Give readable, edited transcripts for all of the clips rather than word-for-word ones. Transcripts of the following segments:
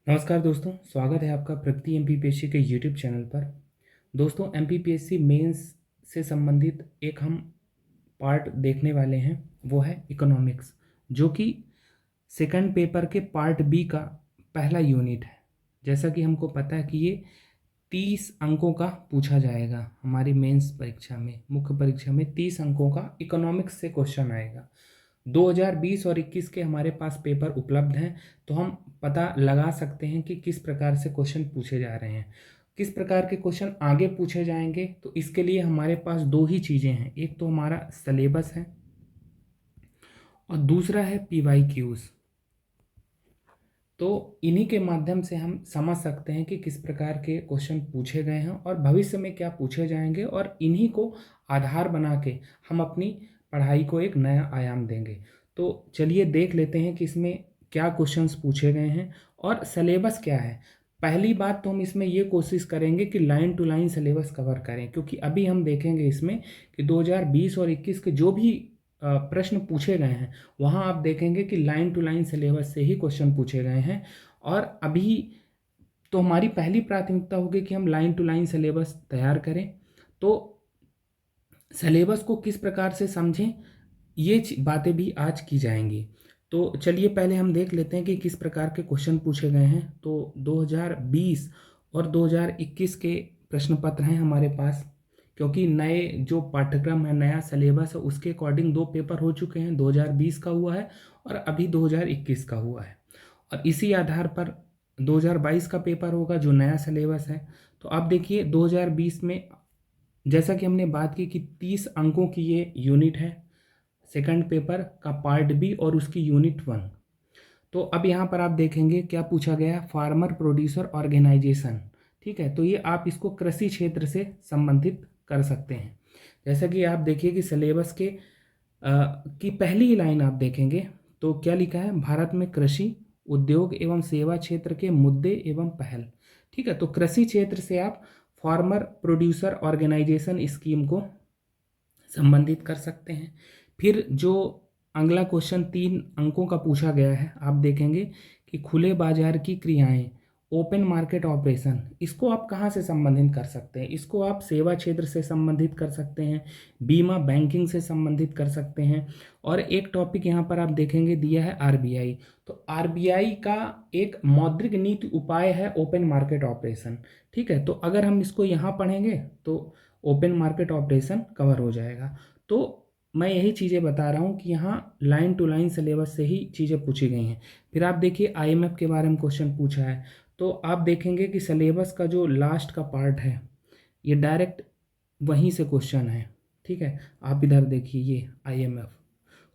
नमस्कार दोस्तों, स्वागत है आपका प्रगति एमपीपीएससी के यूट्यूब चैनल पर। दोस्तों, एमपीपीएससी मेंस से संबंधित एक हम पार्ट देखने वाले हैं, वो है इकोनॉमिक्स, जो कि सेकंड पेपर के पार्ट बी का पहला यूनिट है। जैसा कि हमको पता है कि ये 30 अंकों का पूछा जाएगा हमारी मेंस परीक्षा में, मुख्य परीक्षा में 30 अंकों का इकोनॉमिक्स से क्वेश्चन आएगा। 2020 और 21 के हमारे पास पेपर उपलब्ध हैं, तो हम पता लगा सकते हैं कि किस प्रकार से क्वेश्चन पूछे जा रहे हैं, किस प्रकार के क्वेश्चन आगे पूछे जाएंगे। तो इसके लिए हमारे पास दो ही चीज़ें हैं, एक तो हमारा सिलेबस है और दूसरा है पीवाईक्यूज। तो इन्हीं के माध्यम से हम समझ सकते हैं कि किस प्रकार के क्वेश्चन पूछे गए हैं और भविष्य में क्या पूछे जाएंगे, और इन्हीं को आधार बना के हम अपनी पढ़ाई को एक नया आयाम देंगे। तो चलिए देख लेते हैं कि इसमें क्या क्वेश्चंस पूछे गए हैं और सिलेबस क्या है। पहली बात तो हम इसमें ये कोशिश करेंगे कि line to line syllabus cover करें, क्योंकि अभी हम देखेंगे इसमें कि 2020 और 21 के जो भी प्रश्न पूछे गए हैं, वहाँ आप देखेंगे कि लाइन टू लाइन सिलेबस से ही क्वेश्चन पूछे गए हैं। और अभी तो हमारी पहली प्राथमिकता होगी कि हम लाइन टू लाइन सिलेबस तैयार करें। तो सिलेबस को किस प्रकार से समझें, ये बातें भी आज की जाएंगी। तो चलिए पहले हम देख लेते हैं कि किस प्रकार के क्वेश्चन पूछे गए हैं। तो 2020 और 2021 के प्रश्न पत्र हैं हमारे पास, क्योंकि नए जो पाठ्यक्रम है, नया सिलेबस है, उसके अकॉर्डिंग दो पेपर हो चुके हैं, 2020 का हुआ है और अभी 2021 का हुआ है। और इसी आधार पर 2022 का पेपर होगा, जो नया सिलेबस है। तो आप देखिए 2020 में जैसा कि हमने बात की कि 30 अंकों की ये यूनिट है, सेकंड पेपर का पार्ट बी और उसकी यूनिट 1। तो अब यहाँ पर आप देखेंगे क्या पूछा गया है, फार्मर प्रोड्यूसर ऑर्गेनाइजेशन। ठीक है, तो ये आप इसको कृषि क्षेत्र से संबंधित कर सकते हैं। जैसा कि आप देखिए कि सिलेबस के की पहली ही लाइन आप देखेंगे तो क्या लिखा है, भारत में कृषि उद्योग एवं सेवा क्षेत्र के मुद्दे एवं पहल। ठीक है, तो कृषि क्षेत्र से आप फार्मर प्रोड्यूसर ऑर्गेनाइजेशन स्कीम को संबंधित कर सकते हैं। फिर जो अगला क्वेश्चन 3 अंकों का पूछा गया है, आप देखेंगे कि खुले बाजार की क्रियाएं, ओपन मार्केट ऑपरेशन, इसको आप कहाँ से संबंधित कर सकते हैं, इसको आप सेवा क्षेत्र से संबंधित कर सकते हैं, बीमा बैंकिंग से संबंधित कर सकते हैं। और एक टॉपिक यहाँ पर आप देखेंगे दिया है आरबीआई। तो आरबीआई का एक मौद्रिक नीति उपाय है ओपन मार्केट ऑपरेशन। ठीक है, तो अगर हम इसको यहाँ पढ़ेंगे तो ओपन मार्केट ऑपरेशन कवर हो जाएगा। तो मैं यही चीज़ें बता रहा हूँ कि यहाँ लाइन टू लाइन सिलेबस से ही चीज़ें पूछी गई हैं। फिर आप देखिए आईएमएफ के बारे में क्वेश्चन पूछा है, तो आप देखेंगे कि सिलेबस का जो लास्ट का पार्ट है, ये डायरेक्ट वहीं से क्वेश्चन है। ठीक है, आप इधर देखिए ये आईएमएफ,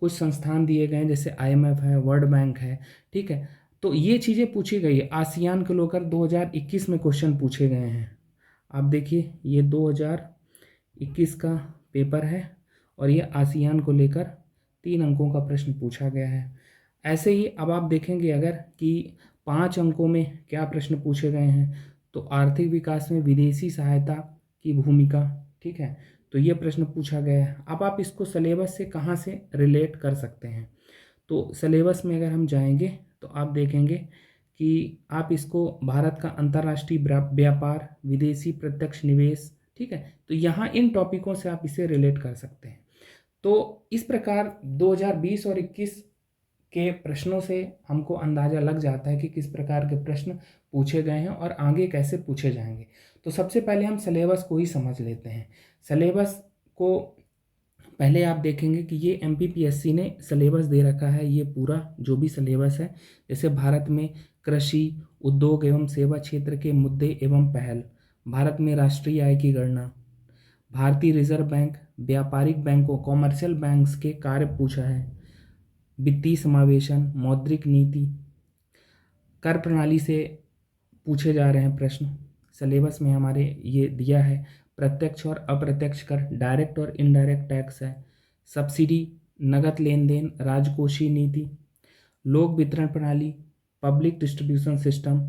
कुछ संस्थान दिए गए हैं जैसे आईएमएफ है, वर्ल्ड बैंक है। ठीक है, तो ये चीज़ें पूछी गई है। आसियान को लेकर 2021 में क्वेश्चन पूछे गए हैं। आप देखिए ये 2021 का पेपर है और ये आसियान को लेकर 3 अंकों का प्रश्न पूछा गया है। ऐसे ही अब आप देखेंगे अगर कि 5 अंकों में क्या प्रश्न पूछे गए हैं, तो आर्थिक विकास में विदेशी सहायता की भूमिका। ठीक है, तो ये प्रश्न पूछा गया है। अब आप इसको सिलेबस से कहाँ से रिलेट कर सकते हैं, तो सिलेबस में अगर हम जाएंगे तो आप देखेंगे कि आप इसको भारत का अंतर्राष्ट्रीय व्यापार, विदेशी प्रत्यक्ष निवेश, ठीक है, तो यहाँ इन टॉपिकों से आप इसे रिलेट कर सकते हैं। तो इस प्रकार 2020 और 21 के प्रश्नों से हमको अंदाज़ा लग जाता है कि किस प्रकार के प्रश्न पूछे गए हैं और आगे कैसे पूछे जाएंगे। तो सबसे पहले हम सिलेबस को ही समझ लेते हैं। सिलेबस को पहले आप देखेंगे कि ये एमपीपीएससी ने सिलेबस दे रखा है, ये पूरा जो भी सिलेबस है, जैसे भारत में कृषि उद्योग एवं सेवा क्षेत्र के मुद्दे एवं पहल, भारत में राष्ट्रीय आय की गणना, भारतीय रिजर्व बैंक, व्यापारिक बैंकों कॉमर्शियल बैंक्स के कार्य पूछा है, वित्तीय समावेशन, मौद्रिक नीति, कर प्रणाली से पूछे जा रहे हैं प्रश्न। सिलेबस में हमारे ये दिया है प्रत्यक्ष और अप्रत्यक्ष कर, डायरेक्ट और इनडायरेक्ट टैक्स है, सब्सिडी, नगद लेन देन, राजकोषीय नीति, लोक वितरण प्रणाली, पब्लिक डिस्ट्रीब्यूशन सिस्टम,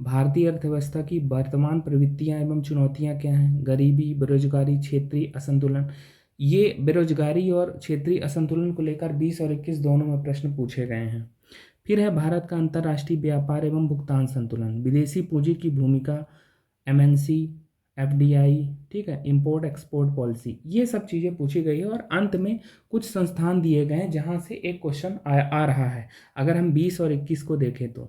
भारतीय अर्थव्यवस्था की वर्तमान प्रवृत्तियां एवं चुनौतियां क्या हैं, गरीबी, बेरोजगारी, क्षेत्रीय असंतुलन। ये बेरोजगारी और क्षेत्रीय असंतुलन को लेकर 20 और 21 दोनों में प्रश्न पूछे गए हैं। फिर है भारत का अंतर्राष्ट्रीय व्यापार एवं भुगतान संतुलन, विदेशी पूंजी की भूमिका, एमएनसी, एफडीआई, ठीक है, इंपोर्ट एक्सपोर्ट पॉलिसी, ये सब चीज़ें पूछी गई है। और अंत में कुछ संस्थान दिए गए हैं जहाँ से एक क्वेश्चन आ रहा है। अगर हम 20 और 21 को देखें तो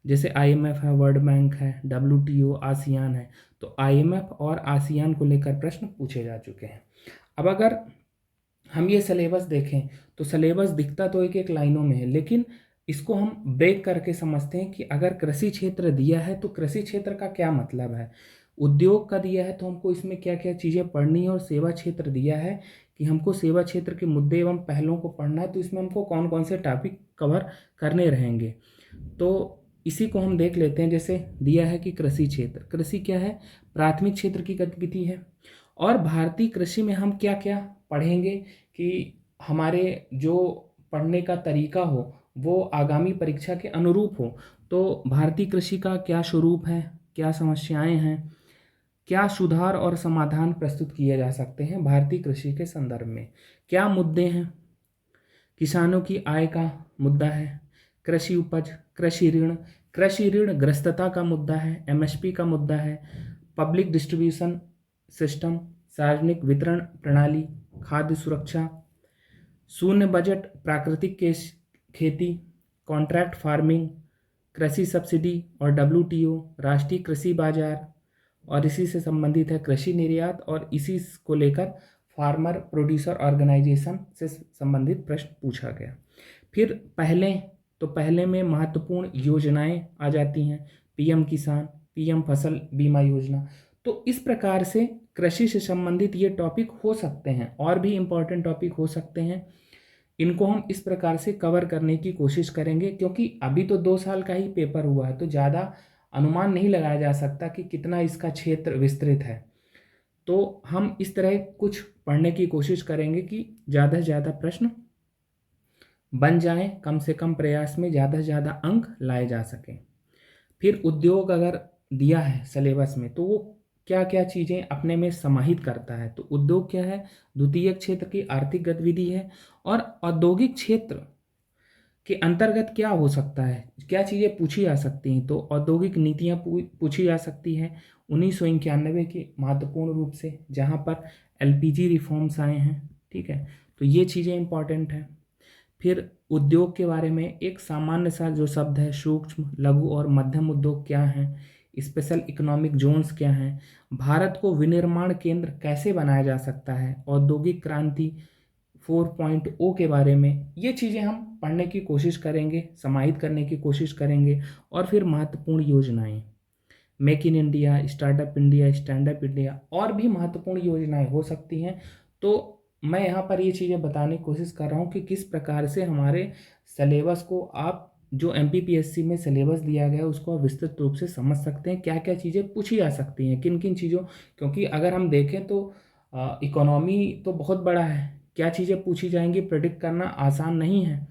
जैसे आईएमएफ है, वर्ल्ड बैंक है, डब्ल्यूटीओ, आसियान है, तो आईएमएफ और आसियान को लेकर प्रश्न पूछे जा चुके हैं। अब अगर हम ये सिलेबस देखें तो सिलेबस दिखता तो एक एक लाइनों में है, लेकिन इसको हम ब्रेक करके समझते हैं कि अगर कृषि क्षेत्र दिया है तो कृषि क्षेत्र का क्या मतलब है, उद्योग का दिया है तो हमको इसमें क्या क्या चीज़ें पढ़नी है, और सेवा क्षेत्र दिया है कि हमको सेवा क्षेत्र के मुद्दे एवं पहलों को पढ़ना है, तो इसमें हमको कौन कौन से टॉपिक कवर करने रहेंगे। तो इसी को हम देख लेते हैं। जैसे दिया है कि कृषि क्षेत्र, कृषि क्या है, प्राथमिक क्षेत्र की गतिविधि है। और भारतीय कृषि में हम क्या क्या पढ़ेंगे कि हमारे जो पढ़ने का तरीका हो वो आगामी परीक्षा के अनुरूप हो। तो भारतीय कृषि का क्या स्वरूप है, क्या समस्याएं हैं, क्या सुधार और समाधान प्रस्तुत किए जा सकते हैं भारतीय कृषि के संदर्भ में, क्या मुद्दे हैं, किसानों की आय का मुद्दा है, कृषि उपज, कृषि ऋण ग्रस्तता का मुद्दा है, एमएसपी का मुद्दा है, पब्लिक डिस्ट्रीब्यूशन सिस्टम, सार्वजनिक वितरण प्रणाली, खाद्य सुरक्षा, शून्य बजट प्राकृतिक खेती, कॉन्ट्रैक्ट फार्मिंग, कृषि सब्सिडी और डब्ल्यूटीओ, राष्ट्रीय कृषि बाजार, और इसी से संबंधित है कृषि निर्यात, और इसी को लेकर फार्मर प्रोड्यूसर ऑर्गेनाइजेशन से संबंधित प्रश्न पूछा गया। फिर पहले में महत्वपूर्ण योजनाएं आ जाती हैं, पीएम किसान, पीएम फसल बीमा योजना। तो इस प्रकार से कृषि से संबंधित ये टॉपिक हो सकते हैं, और भी इम्पोर्टेंट टॉपिक हो सकते हैं। इनको हम इस प्रकार से कवर करने की कोशिश करेंगे, क्योंकि अभी तो 2 साल का ही पेपर हुआ है, तो ज़्यादा अनुमान नहीं लगाया जा सकता कि कितना इसका क्षेत्र विस्तृत है। तो हम इस तरह कुछ पढ़ने की कोशिश करेंगे कि ज़्यादा से ज़्यादा प्रश्न बन जाएं, कम से कम प्रयास में ज़्यादा से ज़्यादा अंक लाए जा सकें। फिर उद्योग अगर दिया है सिलेबस में तो वो क्या क्या चीज़ें अपने में समाहित करता है। तो उद्योग क्या है, द्वितीय क्षेत्र की आर्थिक गतिविधि है। और औद्योगिक क्षेत्र के अंतर्गत क्या हो सकता है, क्या चीज़ें पूछी जा सकती हैं, तो औद्योगिक नीतियाँ पूछी जा सकती है 1991 की महत्वपूर्ण रूप से, जहाँ पर एलपीजी रिफॉर्म्स आए हैं, ठीक है। तो ये चीज़ें इंपॉर्टेंट हैं। फिर उद्योग के बारे में एक सामान्य सा जो शब्द है, सूक्ष्म लघु और मध्यम उद्योग क्या हैं, स्पेशल इकोनॉमिक जोन्स क्या हैं, भारत को विनिर्माण केंद्र कैसे बनाया जा सकता है, औद्योगिक क्रांति 4.0 के बारे में, ये चीज़ें हम पढ़ने की कोशिश करेंगे, समाहित करने की कोशिश करेंगे। और फिर महत्वपूर्ण योजनाएं, make in India, startup India, stand up India, और भी महत्वपूर्ण योजनाएं हो सकती हैं। तो मैं यहाँ पर ये चीज़ें बताने की कोशिश कर रहा हूँ कि किस प्रकार से हमारे सिलेबस को आप जो एमपीपीएससी में सिलेबस दिया गया है उसको आप विस्तृत रूप से समझ सकते हैं, क्या क्या चीज़ें पूछी जा सकती हैं, किन किन चीज़ों, क्योंकि अगर हम देखें तो इकोनॉमी तो बहुत बड़ा है, क्या चीज़ें पूछी जाएंगी प्रेडिक्ट करना आसान नहीं है।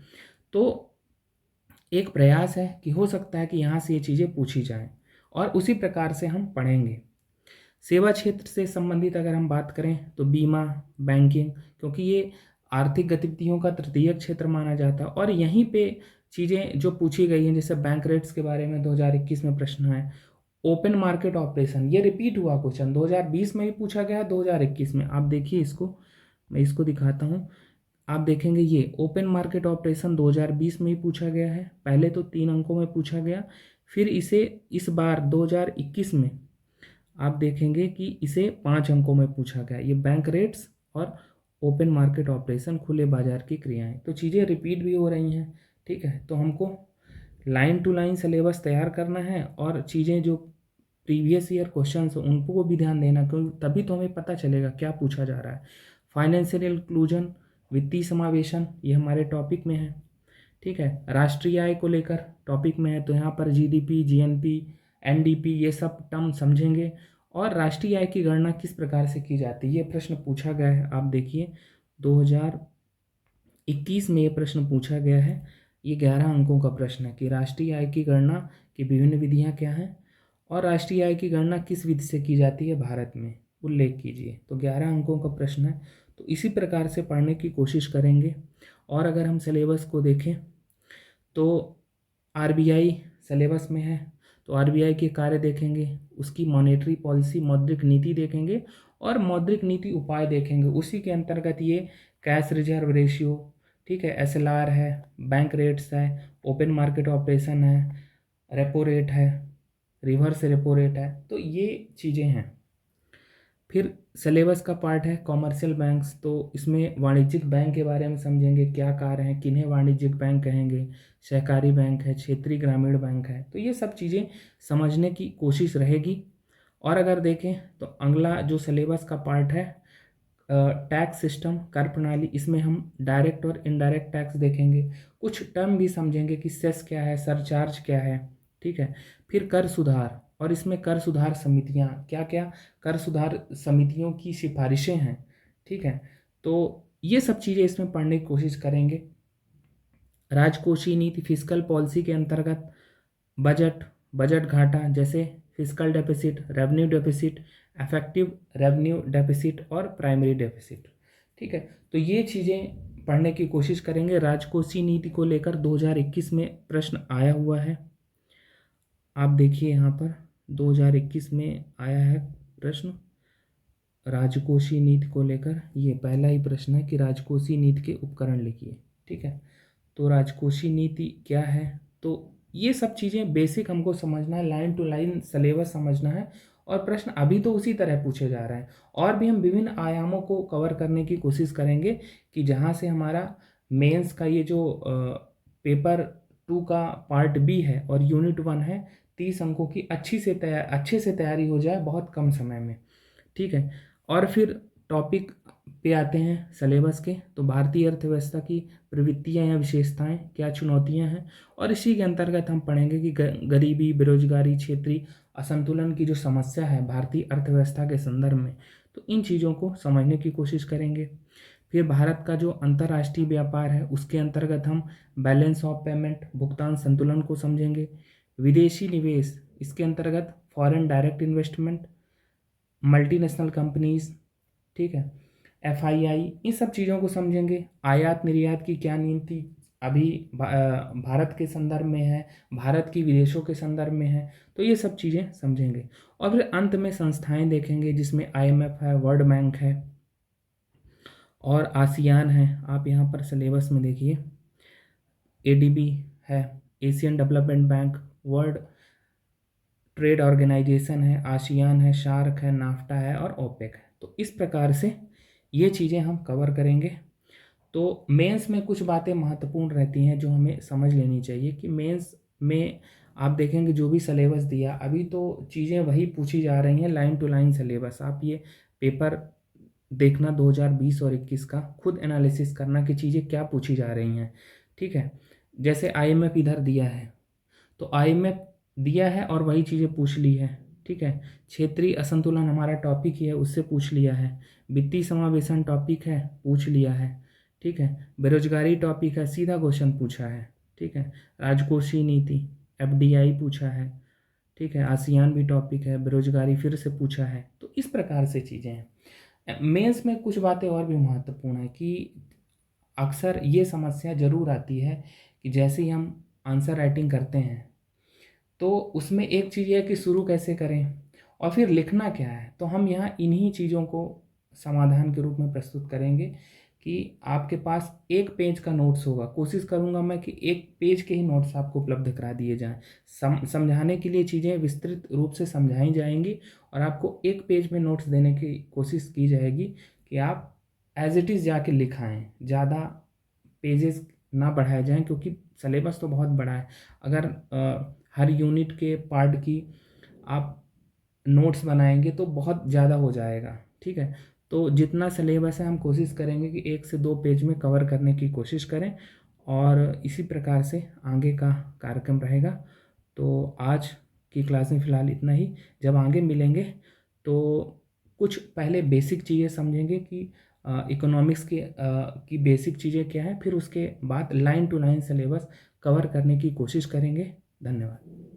तो एक प्रयास है कि हो सकता है कि यहाँ से ये चीज़ें पूछी जाएं, और उसी प्रकार से हम पढ़ेंगे। सेवा क्षेत्र से संबंधित अगर हम बात करें तो बीमा, बैंकिंग, क्योंकि ये आर्थिक गतिविधियों का तृतीय क्षेत्र माना जाता है, और यहीं पे चीज़ें जो पूछी गई हैं, जैसे बैंक रेट्स के बारे में 2021 में प्रश्न है, ओपन मार्केट ऑपरेशन, ये रिपीट हुआ क्वेश्चन 2020 में भी पूछा गया, 2021 में। आप देखिए इसको, मैं इसको दिखाता हूँ, आप देखेंगे ये ओपन मार्केट ऑपरेशन 2020 में ही पूछा गया है, पहले तो 3 अंकों में पूछा गया, फिर इसे इस बार 2021 में आप देखेंगे कि इसे 5 अंकों में पूछा गया। ये बैंक रेट्स और ओपन मार्केट ऑपरेशन, खुले बाजार की क्रियाएं, तो चीज़ें रिपीट भी हो रही हैं, ठीक है। तो हमको लाइन टू लाइन सिलेबस तैयार करना है, और चीज़ें जो प्रीवियस ईयर क्वेश्चन उनको भी ध्यान देना, क्योंकि तभी तो हमें पता चलेगा क्या पूछा जा रहा है। फाइनेंशियल इंक्लूजन, वित्तीय समावेशन, ये हमारे टॉपिक में है, ठीक है। राष्ट्रीय आय को लेकर टॉपिक में है, तो यहाँ पर जीडीपी, जीएनपी, एनडीपी, ये सब टर्म समझेंगे। और राष्ट्रीय आय की गणना किस प्रकार से की जाती है, ये प्रश्न पूछा गया है। आप देखिए 2021 में ये प्रश्न पूछा गया है, ये 11 अंकों का प्रश्न है कि राष्ट्रीय आय की गणना की विभिन्न विधियाँ क्या हैं, और राष्ट्रीय आय की गणना किस विधि से की जाती है भारत में, उल्लेख कीजिए। तो 11 अंकों का प्रश्न है, तो इसी प्रकार से पढ़ने की कोशिश करेंगे। और अगर हम सिलेबस को देखें तो आरबीआई सिलेबस में है, तो आरबीआई के कार्य देखेंगे, उसकी मॉनेटरी पॉलिसी मौद्रिक नीति देखेंगे और मौद्रिक नीति उपाय देखेंगे। उसी के अंतर्गत ये कैश रिजर्व रेशियो, ठीक है, एसएलआर है, बैंक रेट्स है, ओपन मार्केट ऑपरेशन है, रेपो रेट है, रिवर्स रेपो रेट है, तो ये चीज़ें हैं। फिर सिलेबस का पार्ट है कॉमर्शियल बैंक्स, तो इसमें वाणिज्यिक बैंक के बारे में समझेंगे, क्या कार्य हैं, किन्हें वाणिज्यिक बैंक कहेंगे, सहकारी बैंक है, क्षेत्रीय ग्रामीण बैंक है, तो ये सब चीज़ें समझने की कोशिश रहेगी। और अगर देखें तो अगला जो सिलेबस का पार्ट है टैक्स सिस्टम, कर प्रणाली, इसमें हम डायरेक्ट और इनडायरेक्ट टैक्स देखेंगे, कुछ टर्म भी समझेंगे कि सेस क्या है, सरचार्ज क्या है, ठीक है। फिर कर सुधार, और इसमें कर सुधार समितियां, क्या क्या कर सुधार समितियों की सिफारिशें हैं, ठीक है। तो ये सब चीज़ें इसमें पढ़ने की कोशिश करेंगे। राजकोषीय नीति, फिस्कल पॉलिसी के अंतर्गत बजट, बजट घाटा, जैसे fiscal deficit, revenue deficit, effective revenue deficit और प्राइमरी डेफिसिट, ठीक है। तो ये चीज़ें पढ़ने की कोशिश करेंगे। राजकोषीय नीति को लेकर 2021 में प्रश्न आया हुआ है, आप देखिए यहाँ पर 2021 में आया है प्रश्न राजकोषीय नीति को लेकर। ये पहला ही प्रश्न है कि राजकोषीय नीति के उपकरण लिखिए, ठीक है। तो राजकोषीय नीति क्या है, तो ये सब चीज़ें बेसिक हमको समझना है, लाइन टू लाइन सिलेबस समझना है, और प्रश्न अभी तो उसी तरह पूछे जा रहे हैं। और भी हम विभिन्न आयामों को कवर करने की कोशिश करेंगे कि जहाँ से हमारा मेंस का ये जो पेपर 2 का पार्ट बी है और यूनिट 1 है, 30 अंकों की अच्छे से तैयारी हो जाए बहुत कम समय में, ठीक है। और फिर टॉपिक पे आते हैं सिलेबस के, तो भारतीय अर्थव्यवस्था की प्रवृत्तियां या विशेषताएं, क्या चुनौतियां हैं, और इसी के अंतर्गत हम पढ़ेंगे कि गरीबी, बेरोजगारी, क्षेत्रीय असंतुलन की जो समस्या है भारतीय अर्थव्यवस्था के संदर्भ में, तो इन चीज़ों को समझने की कोशिश करेंगे। फिर भारत का जो अंतर्राष्ट्रीय व्यापार है उसके अंतर्गत हम बैलेंस ऑफ पेमेंट, भुगतान संतुलन को समझेंगे। विदेशी निवेश, इसके अंतर्गत foreign direct investment, multinational companies, ठीक है, एफआईआई, इन सब चीज़ों को समझेंगे। आयात निर्यात की क्या नीति अभी भारत के संदर्भ में है, भारत की विदेशों के संदर्भ में है, तो ये सब चीज़ें समझेंगे। और फिर अंत में संस्थाएं देखेंगे, जिसमें आईएमएफ है, वर्ल्ड बैंक है और आसियान है। आप यहाँ पर सिलेबस में देखिए, एडीबी है, Asian Development Bank, World Trade Organization है, आसियान है, शार्क है, नाफ्टा है और ओपेक है। तो इस प्रकार से ये चीज़ें हम कवर करेंगे। तो मेंस में कुछ बातें महत्वपूर्ण रहती हैं जो हमें समझ लेनी चाहिए कि मेंस में आप देखेंगे जो भी सिलेबस दिया, अभी तो चीज़ें वही पूछी जा रही हैं, लाइन टू लाइन सिलेबस। आप ये पेपर देखना 2020 और 21 का, खुद एनालिसिस करना कि चीज़ें क्या पूछी जा रही हैं, ठीक है। जैसे आईएमएफ इधर दिया है, तो आईएमएफ दिया है और वही चीज़ें पूछ ली है, ठीक है। क्षेत्रीय असंतुलन हमारा टॉपिक ही है, उससे पूछ लिया है। वित्तीय समावेशन टॉपिक है, पूछ लिया है, ठीक है। बेरोजगारी टॉपिक है, सीधा क्वेश्चन पूछा है, ठीक है। राजकोषीय नीति, एफडीआई पूछा है, ठीक है। आसियान भी टॉपिक है, बेरोजगारी फिर से पूछा है। तो इस प्रकार से चीज़ें हैं। मेंस में कुछ बातें और भी महत्वपूर्ण है कि अक्सर ये समस्या ज़रूर आती है कि जैसे ही हम आंसर राइटिंग करते हैं तो उसमें एक चीज़ है कि शुरू कैसे करें और फिर लिखना क्या है। तो हम यहाँ इन्हीं चीज़ों को समाधान के रूप में प्रस्तुत करेंगे कि आपके पास एक पेज का नोट्स होगा। कोशिश करूँगा मैं कि एक पेज के ही नोट्स आपको उपलब्ध करा दिए जाएं। समझाने के लिए चीज़ें विस्तृत रूप से समझाई जाएंगी और आपको एक पेज में नोट्स देने की कोशिश की जाएगी कि आप एज इट इज़ जाके लिखाएँ, ज़्यादा पेजेस ना बढ़ाए जाएं, क्योंकि सिलेबस तो बहुत बड़ा है। अगर हर यूनिट के पार्ट की आप नोट्स बनाएंगे तो बहुत ज़्यादा हो जाएगा, ठीक है। तो जितना सिलेबस है हम कोशिश करेंगे कि 1 से 2 पेज में कवर करने की कोशिश करें और इसी प्रकार से आगे का कार्यक्रम रहेगा। तो आज की क्लास में फ़िलहाल इतना ही। जब आगे मिलेंगे तो कुछ पहले बेसिक चीज़ें समझेंगे कि इकोनॉमिक्स की बेसिक चीज़ें क्या है, फिर उसके बाद line to line syllabus cover करने की कोशिश करेंगे। धन्यवाद।